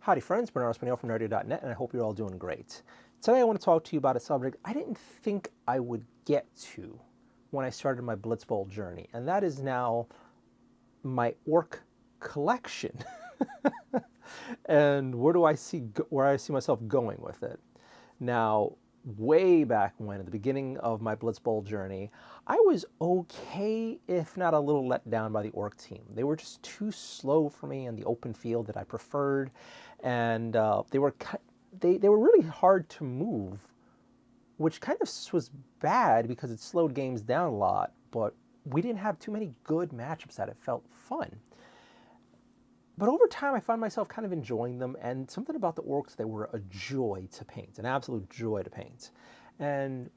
Howdy friends, Bernardo Spaniel from Nardio.net, and I hope you're all doing great. Today I want to talk to you about a subject I didn't think I would get to when I started my Blitz Bowl journey, and that is now my Orc collection. And where I see myself going with it. Now, way back when, at the beginning of my Blitz Bowl journey, I was okay, if not a little let down by the Orc team. They were just too slow for me in the open field that I preferred, and they were really hard to move, which kind of was bad because it slowed games down a lot, but we didn't have too many good matchups that it felt fun. But over time, I found myself kind of enjoying them, and something about the Orcs, they were a joy to paint, an absolute joy to paint. And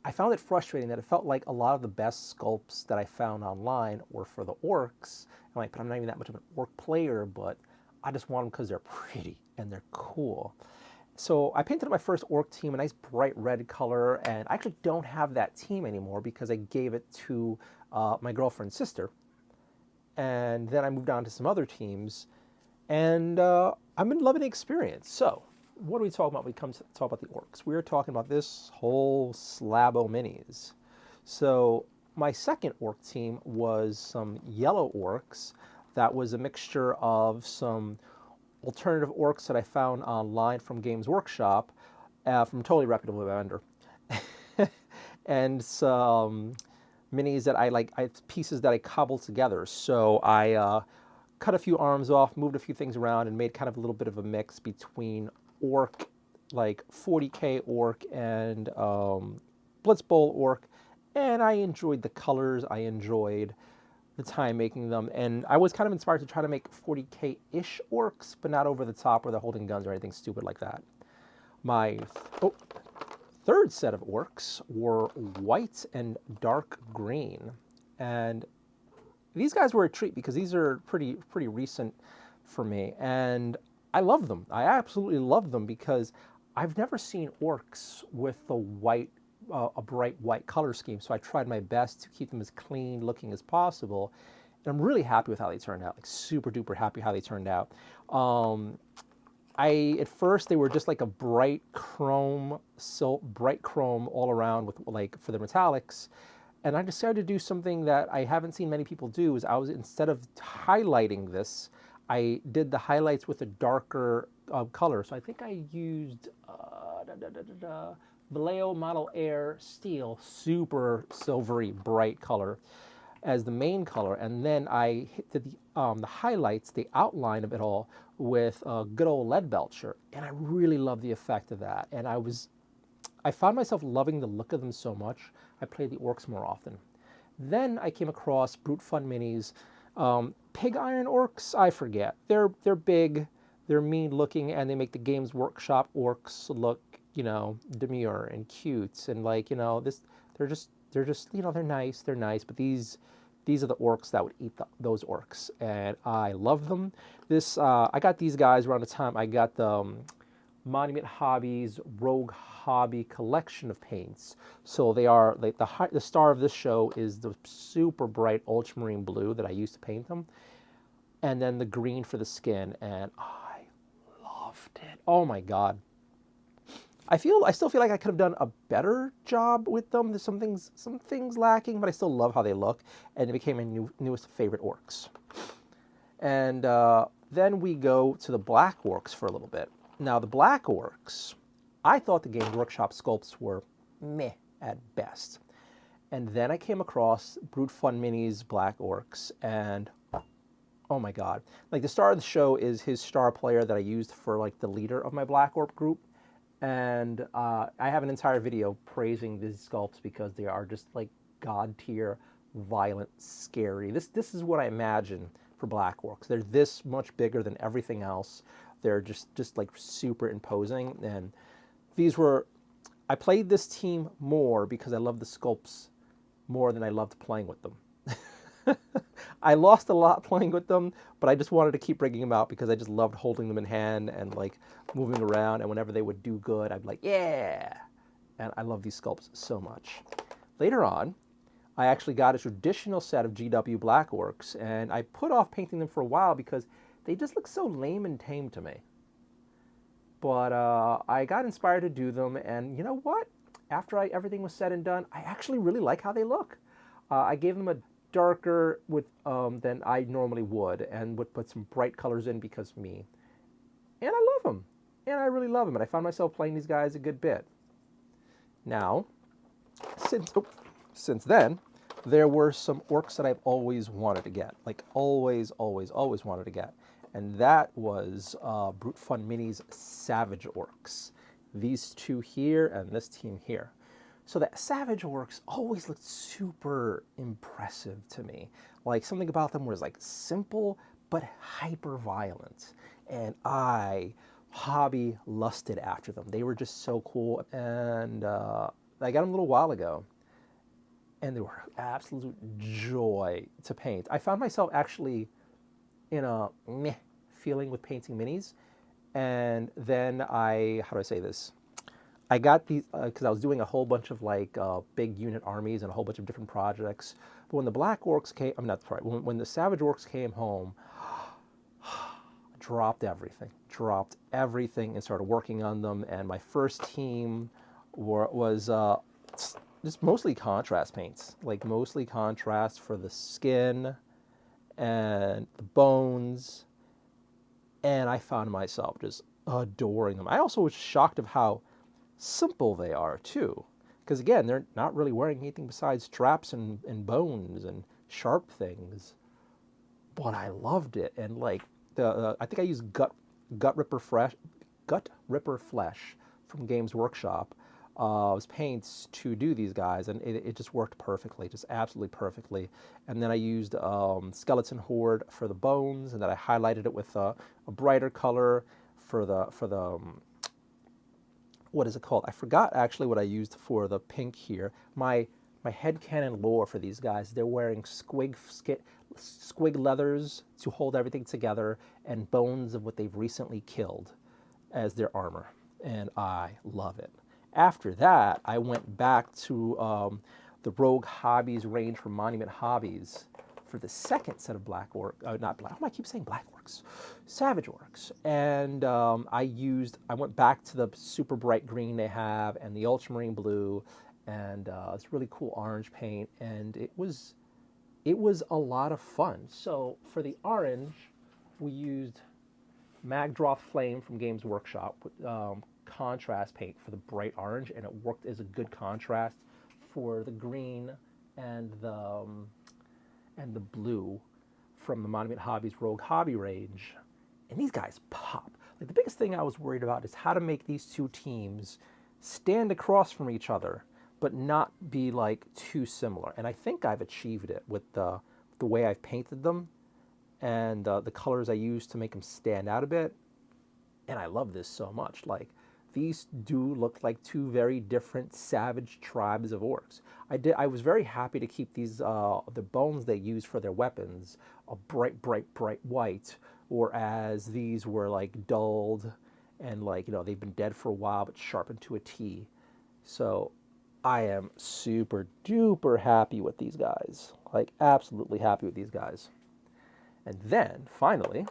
I found it frustrating that it felt like a lot of the best sculpts that I found online were for the Orcs. But I'm not even that much of an Orc player, but I just want them because they're pretty and they're cool. So I painted my first Orc team, a nice bright red color, and I actually don't have that team anymore because I gave it to my girlfriend's sister. And then I moved on to some other teams, and I've been loving the experience. So, what are we talking about when we come to talk about the Orcs? We're talking about this whole slab of minis. So, my second Orc team was some yellow Orcs. That was a mixture of some alternative Orcs that I found online from Games Workshop, from a totally reputable vendor, and some minis that pieces that I cobbled together. So I cut a few arms off, moved a few things around, and made kind of a little bit of a mix between Orc, like 40K Orc, and Blitz Bowl Orc. And I enjoyed the colors, I enjoyed the time making them, and I was kind of inspired to try to make 40K-ish Orcs, but not over the top where they're holding guns or anything stupid like that. My third set of Orcs were white and dark green, and these guys were a treat because these are pretty recent for me, and I love them. I absolutely love them because I've never seen Orcs with the white, a bright white color scheme. So I tried my best to keep them as clean looking as possible, and I'm really happy with how they turned out. Like super duper happy how they turned out. At first they were just like a bright chrome all around with for the metallics, and I decided to do something that I haven't seen many people do. Instead of highlighting this, I did the highlights with a darker color. So I think I used Vallejo Model Air Steel, super silvery bright color, as the main color, and then I did the highlights, the outline of it all, with a good old lead belcher, and I really love the effect of that. And I found myself loving the look of them so much, I played the Orcs more often. Then I came across Brute Fun Minis. Pig Iron Orcs, I forget. They're big, they're mean looking, and they make the Games Workshop Orcs look, demure and cute, and they're just, they're nice, but these are the Orcs that would eat those Orcs, and I love them. I got these guys around the time I got the Monument Hobbies Rogue Hobby collection of paints. So they are the star of this show is the super bright ultramarine blue that I used to paint them, and then the green for the skin, and I loved it. Oh my god. I still feel like I could have done a better job with them. There's some things lacking, but I still love how they look, and it became my newest favorite Orcs. And then we go to the Black Orcs for a little bit. Now, the Black Orcs, I thought the Games Workshop sculpts were meh at best. And then I came across Brute Fun Minis Black Orcs, and oh my god. The star of the show is his star player that I used for the leader of my Black Orc group. And I have an entire video praising these sculpts because they are just god tier, violent, scary. This is what I imagine for Black Orcs. They're this much bigger than everything else. They're just super imposing. And I played this team more because I love the sculpts more than I loved playing with them. I lost a lot playing with them, but I just wanted to keep bringing them out because I just loved holding them in hand and moving around, and whenever they would do good, I'd be like, yeah! And I love these sculpts so much. Later on, I actually got a traditional set of GW Black Orcs, and I put off painting them for a while because they just look so lame and tame to me. But I got inspired to do them, and you know what? After everything was said and done, I actually really like how they look. I gave them a darker with than I normally would, and would put some bright colors in because me. And I love them, and I really love them, and I found myself playing these guys a good bit. Now, since since then, there were some orcs that I've always wanted to get, like always, always, always wanted to get, and that was Brute Fun Minis Savage Orcs. These two here and this team here. So the Savage Orcs always looked super impressive to me. Like something about them was like simple but hyper violent, and I hobby lusted after them. They were just so cool, and I got them a little while ago, and they were absolute joy to paint. I found myself actually in a meh feeling with painting minis, and then how do I say this? I got these because I was doing a whole bunch of like big unit armies and a whole bunch of different projects. But when the Black Orcs came, I'm not sorry, when the Savage Orcs came home, dropped everything and started working on them. And my first team was just mostly contrast paints, like mostly contrast for the skin and the bones. And I found myself just adoring them. I also was shocked of how simple they are too, because again, they're not really wearing anything besides straps and bones and sharp things. But I loved it, and like I think I used gut ripper flesh from Games Workshop. Was paints to do these guys, and it just worked perfectly, just absolutely perfectly. And then I used Skeleton Horde for the bones, and then I highlighted it with a brighter color for the what is it called? I forgot actually what I used for the pink here. My headcanon lore for these guys, they're wearing squig leathers to hold everything together, and bones of what they've recently killed as their armor. And I love it. After that, I went back to the Rogue Hobbies range from Monument Hobbies for the second set of Black Orc, not Black, I keep saying Black Orcs, Savage Orcs. And I went back to the super bright green they have and the ultramarine blue, and it's really cool orange paint, and it was a lot of fun. So for the orange, we used Magdroth Flame from Games Workshop with contrast paint for the bright orange, and it worked as a good contrast for the green and the blue from the Monument Hobbies Rogue Hobby range. And these guys pop. Like the biggest thing I was worried about is how to make these two teams stand across from each other, but not be like too similar. And I think I've achieved it with the way I've painted them and the colors I used to make them stand out a bit. And I love this so much. Like these do look like two very different savage tribes of orcs. I was very happy to keep these the bones they use for their weapons a bright white, whereas these were like dulled and like they've been dead for a while but sharpened to a T. So I am super duper happy with these guys, like absolutely happy with these guys. And then finally,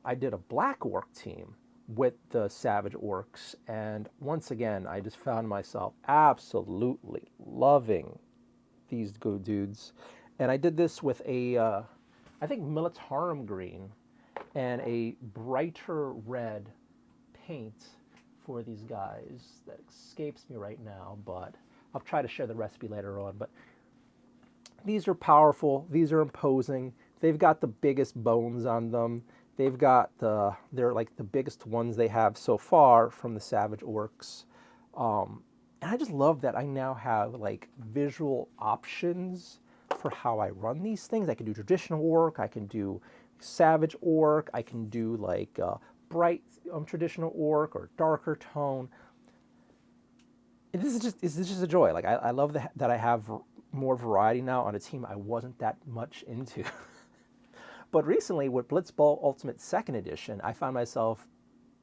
I did a Black Orc team with the Savage Orcs, and once again, I just found myself absolutely loving these good dudes. And I did this with I think Militarum green and a brighter red paint for these guys that escapes me right now, but I'll try to share the recipe later on. But these are powerful, these are imposing, they've got the biggest bones on them. They're like the biggest ones they have so far from the Savage Orcs. And I just love that I now have like visual options for how I run these things. I can do traditional orc, I can do Savage Orc, I can do like bright traditional orc or darker tone. And this is just a joy. Like I love that I have more variety now on a team I wasn't that much into. But recently, with Blitz Bowl Ultimate 2nd Edition, I found myself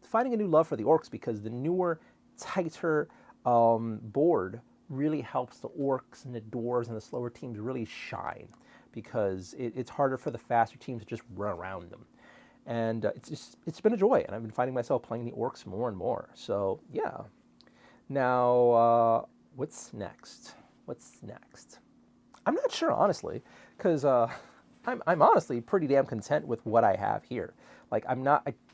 finding a new love for the orcs because the newer, tighter board really helps the orcs and the dwarves and the slower teams really shine, because it's harder for the faster teams to just run around them. And it's been a joy, and I've been finding myself playing the orcs more and more. So yeah. Now, what's next? What's next? I'm not sure, honestly, because I'm honestly pretty damn content with what I have here. Like, I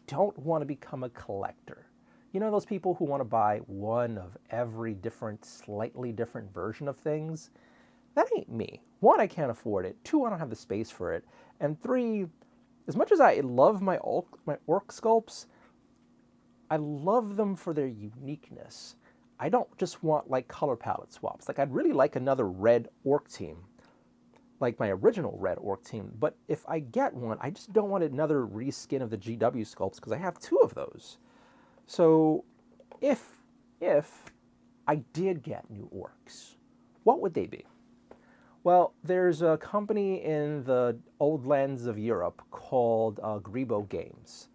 don't want to become a collector. You know those people who want to buy one of every different, slightly different version of things? That ain't me. One, I can't afford it. Two, I don't have the space for it. And three, as much as I love my orc sculpts, I love them for their uniqueness. I don't just want like color palette swaps. Like, I'd really like another red orc team, like my original red orc team. But if I get one, I just don't want another reskin of the GW sculpts because I have two of those. So if I did get new orcs, what would they be? Well, there's a company in the old lands of Europe called Grebo Games.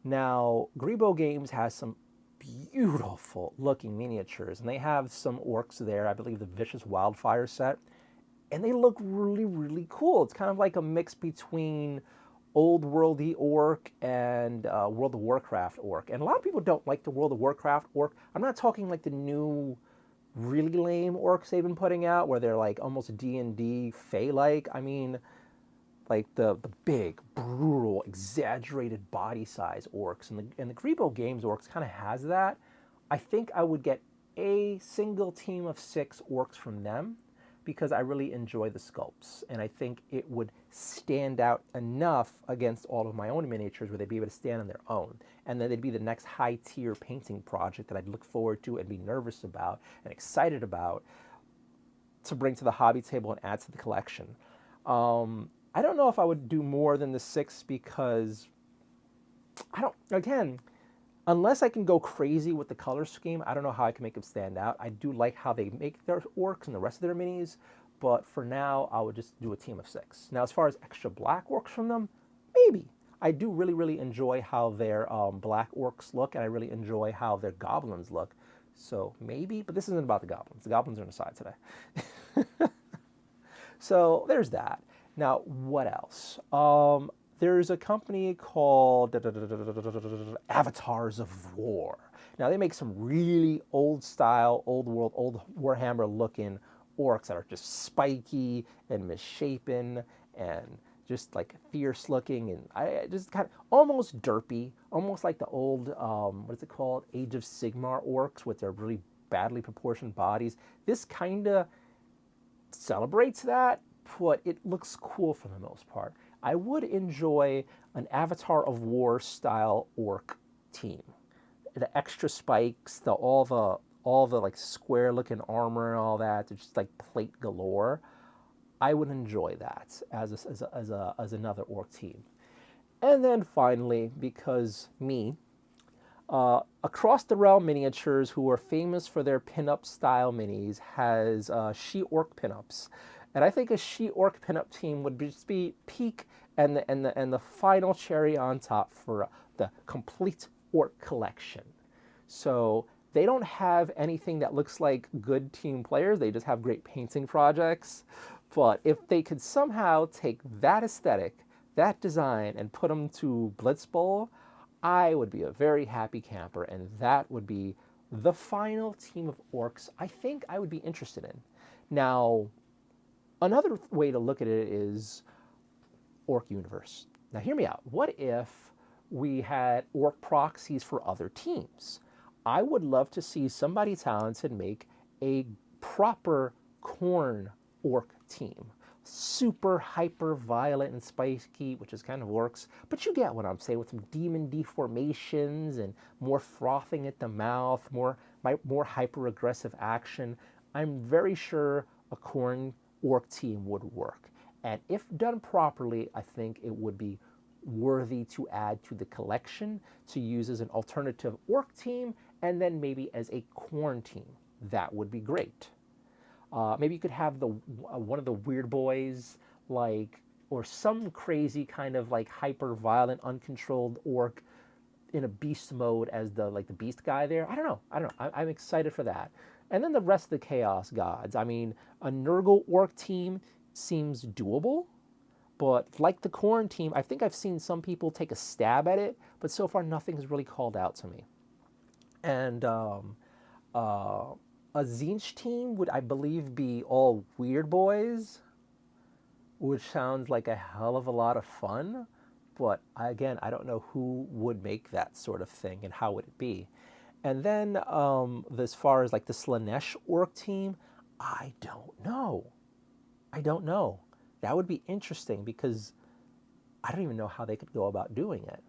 Now, Grebo Games has some beautiful looking miniatures, and they have some orcs there, I believe the Vicious Wildfire set, and they look really, really cool. It's kind of like a mix between old worldy orc and World of Warcraft orc. And a lot of people don't like the World of Warcraft orc. I'm not talking like the new really lame orcs they've been putting out where they're like almost D&D Fey-like. I mean, like the big, brutal, exaggerated body size orcs. And the Grebo Games orcs kind of has that. I think I would get a single team of 6 orcs from them because I really enjoy the sculpts. And I think it would stand out enough against all of my own miniatures where they'd be able to stand on their own. And then they'd be the next high-tier painting project that I'd look forward to and be nervous about and excited about to bring to the hobby table and add to the collection. I don't know if I would do more than the 6 because unless I can go crazy with the color scheme, I don't know how I can make them stand out. I do like how they make their orcs and the rest of their minis, but for now, I would just do a team of 6. Now, as far as extra black orcs from them, maybe. I do really, really enjoy how their black orcs look, and I really enjoy how their goblins look. So maybe, but this isn't about the goblins. The goblins are on the side today. So there's that. Now, what else? There's a company called Avatars of War. Now, they make some really old-style, old-world, old Warhammer-looking orcs that are just spiky and misshapen and just like fierce-looking and I just kind of almost derpy, almost like the old, what is it called, Age of Sigmar orcs with their really badly proportioned bodies. This kind of celebrates that, but it looks cool for the most part. I would enjoy an Avatar of War style orc team. The extra spikes, all the like square looking armor and all that, they're just like plate galore. I would enjoy that as another orc team. And then finally, because me, Across the Realm Miniatures, who are famous for their pinup style minis, has she-orc pinups. And I think a she-orc pinup team would just be peak and the final cherry on top for the complete orc collection. So they don't have anything that looks like good team players. They just have great painting projects. But if they could somehow take that aesthetic, that design, and put them to Blitz Bowl, I would be a very happy camper, and that would be the final team of orcs I think I would be interested in. Now, another way to look at it is Orc Universe. Now, hear me out. What if we had orc proxies for other teams? I would love to see somebody talented make a proper Khorne orc team. Super hyper violent and spiky, which is kind of orcs, but you get what I'm saying, with some demon deformations and more frothing at the mouth, more hyper aggressive action. I'm very sure a Khorne orc team would work. And if done properly, I think it would be worthy to add to the collection to use as an alternative orc team, and then maybe as a Khorne team. That would be great. Maybe you could have one of the weird boys, like, or some crazy kind of like hyper violent, uncontrolled orc in a beast mode as the beast guy there. I don't know. I'm excited for that. And then the rest of the Chaos Gods. I mean, a Nurgle orc team seems doable. But like the corn team, I think I've seen some people take a stab at it, but so far nothing has really called out to me. And uh, a Zinch team would, I believe, be all weird boys, which sounds like a hell of a lot of fun. But again, I don't know who would make that sort of thing and how would it be. And then as far as like the Slanesh orc team, I don't know. I don't know. That would be interesting because I don't even know how they could go about doing it.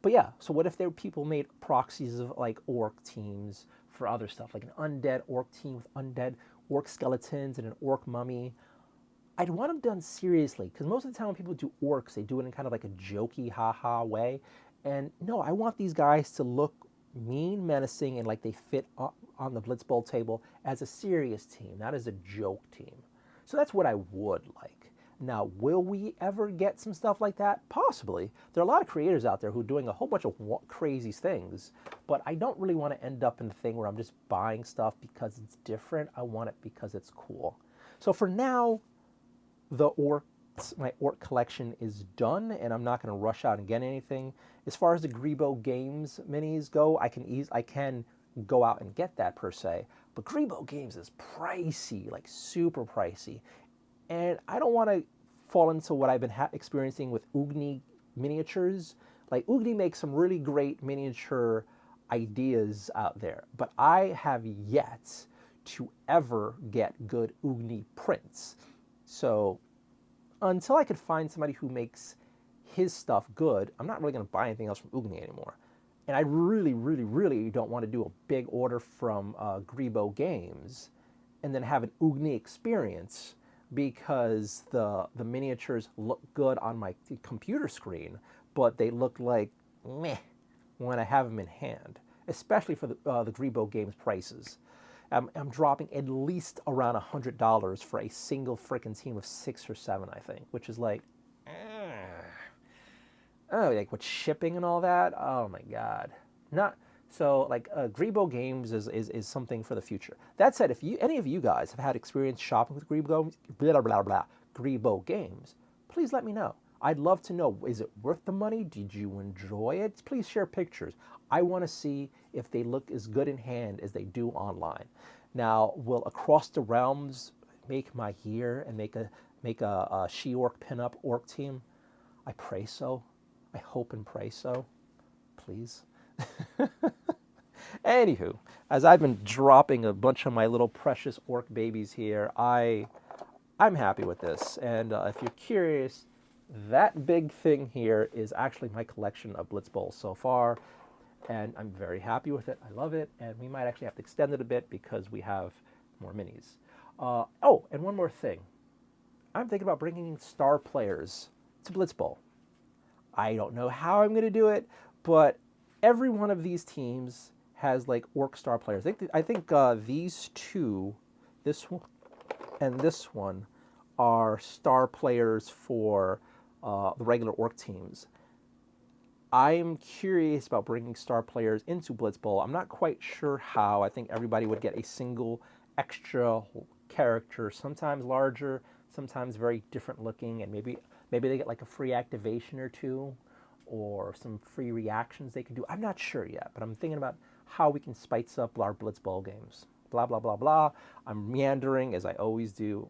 But yeah, so what if there were people made proxies of like orc teams for other stuff, like an undead orc team with undead orc skeletons and an orc mummy? I'd want them done seriously because most of the time when people do orcs, they do it in kind of like a jokey, ha-ha way. And no, I want these guys to look mean, menacing, and like they fit on the Blitz Bowl table as a serious team, not as a joke team. So that's what I would like. Now, will we ever get some stuff like that? Possibly. There are a lot of creators out there who are doing a whole bunch of crazy things, but I don't really want to end up in the thing where I'm just buying stuff because it's different. I want it because it's cool. So for now, the orcs, my orc collection is done, and I'm not going to rush out and get anything. As far as the Grebo Games minis go, I can go out and get that per se, but Grebo Games is pricey, like super pricey. And I don't want to fall into what I've been experiencing with Ugni miniatures. Like, Ugni makes some really great miniature ideas out there, but I have yet to ever get good Ugni prints. So until I could find somebody who makes his stuff good, I'm not really going to buy anything else from Ugni anymore. And I really, really, really don't want to do a big order from Grebo Games and then have an Ugni experience because the miniatures look good on my computer screen, but they look like meh when I have them in hand, especially for the Grebo Games prices. I'm dropping at least around $100 for a single frickin' team of 6 or 7, I think, which is like, oh, like with shipping and all that. Oh my god, not so like Grebo Games is something for the future. That said, if any of you guys have had experience shopping with Grebo Games, please let me know. I'd love to know, is it worth the money? Did you enjoy it? Please share pictures. I want to see if they look as good in hand as they do online. Now, will Across the Realms make my year and make a She-Orc pinup orc team? I pray so. I hope and pray so. Please. Anywho, as I've been dropping a bunch of my little precious orc babies here, I'm happy with this. And if you're curious, that big thing here is actually my collection of Blitz Bowl so far, and I'm very happy with it. I love it, and we might actually have to extend it a bit because we have more minis. Oh, and one more thing. I'm thinking about bringing star players to Blitz Bowl. I don't know how I'm going to do it, but every one of these teams has like orc star players. I think these two, this one and this one, are star players for the regular orc teams. I'm curious about bringing star players into Blitz Bowl. I'm not quite sure how. I think everybody would get a single extra character, sometimes larger, sometimes very different looking, and maybe they get like a free activation or two, or some free reactions they can do. I'm not sure yet, but I'm thinking about how we can spice up our Blitz Bowl games. Blah, blah, blah, blah. I'm meandering as I always do.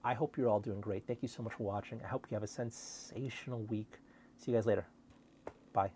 I hope you're all doing great. Thank you so much for watching. I hope you have a sensational week. See you guys later. Bye.